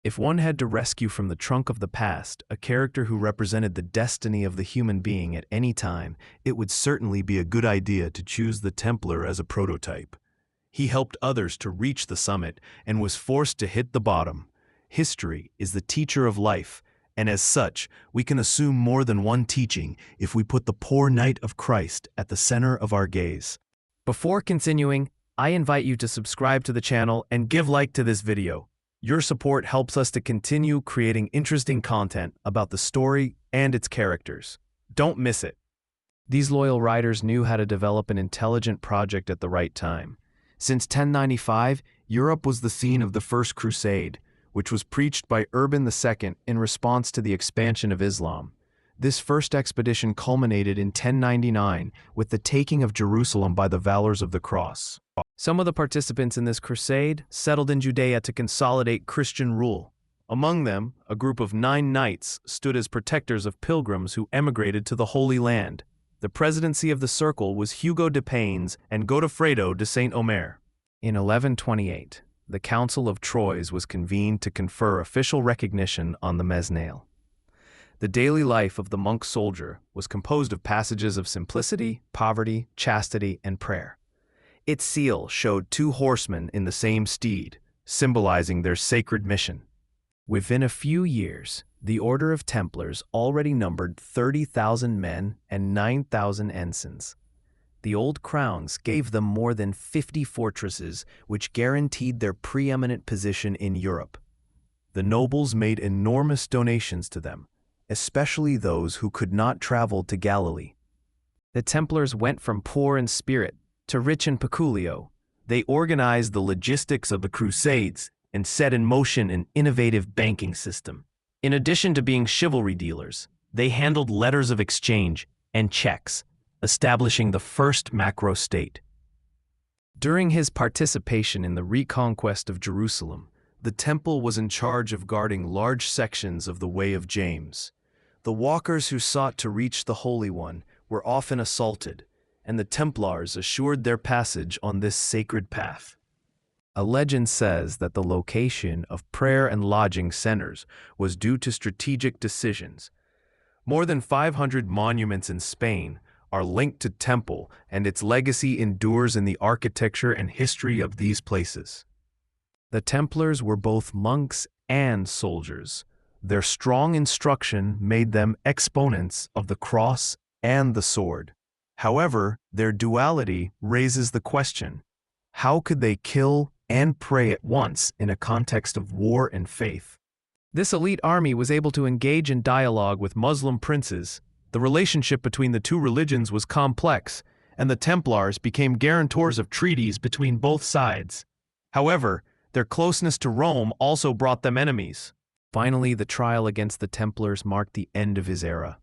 If one had to rescue from the trunk of the past a character who represented the destiny of the human being at any time, it would certainly be a good idea to choose the Templar as a prototype. He helped others to reach the summit and was forced to hit the bottom. History is the teacher of life, and as such, we can assume more than one teaching if we put the poor Knight of Christ at the center of our gaze. Before continuing, I invite you to subscribe to the channel and give a like to this video. Your support helps us to continue creating interesting content about the story and its characters. Don't miss it. These loyal riders knew how to develop an intelligent project at the right time. Since 1095, Europe was the scene of the First Crusade, which was preached by Urban II in response to the expansion of Islam. This first expedition culminated in 1099 with the taking of Jerusalem by the Valors of the Cross. Some of the participants in this crusade settled in Judea to consolidate Christian rule. Among them, a group of 9 knights stood as protectors of pilgrims who emigrated to the Holy Land. The presidency of the circle was Hugo de Paynes and Godofredo de Saint-Omer. In 1128, the Council of Troyes was convened to confer official recognition on the Mesnil. The daily life of the monk soldier was composed of passages of simplicity, poverty, chastity, and prayer. Its seal showed 2 horsemen in the same steed, symbolizing their sacred mission. Within a few years, the Order of Templars already numbered 30,000 men and 9,000 ensigns. The old crowns gave them more than 50 fortresses, which guaranteed their preeminent position in Europe. The nobles made enormous donations to them, especially those who could not travel to Galilee. The Templars went from poor in spirit to rich in peculio. They organized the logistics of the Crusades and set in motion an innovative banking system. In addition to being chivalry dealers, they handled letters of exchange and checks, establishing the first macro state. During his participation in the reconquest of Jerusalem, the temple was in charge of guarding large sections of the Way of James. The walkers who sought to reach the Holy One were often assaulted, and the Templars assured their passage on this sacred path. A legend says that the location of prayer and lodging centers was due to strategic decisions. More than 500 monuments in Spain are linked to temple, and its legacy endures in the architecture and history of these places. The Templars were both monks and soldiers. Their strong instruction made them exponents of the cross and the sword. However, their duality raises the question: how could they kill and pray at once in a context of war and faith? This elite army was able to engage in dialogue with Muslim princes. The relationship between the 2 religions was complex, and the Templars became guarantors of treaties between both sides. However, their closeness to Rome also brought them enemies. Finally, the trial against the Templars marked the end of his era.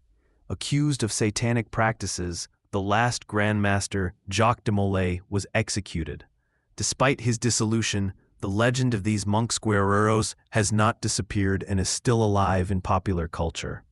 Accused of satanic practices, the last Grand Master, Jacques de Molay, was executed. Despite his dissolution, the legend of these monk guerreros has not disappeared and is still alive in popular culture.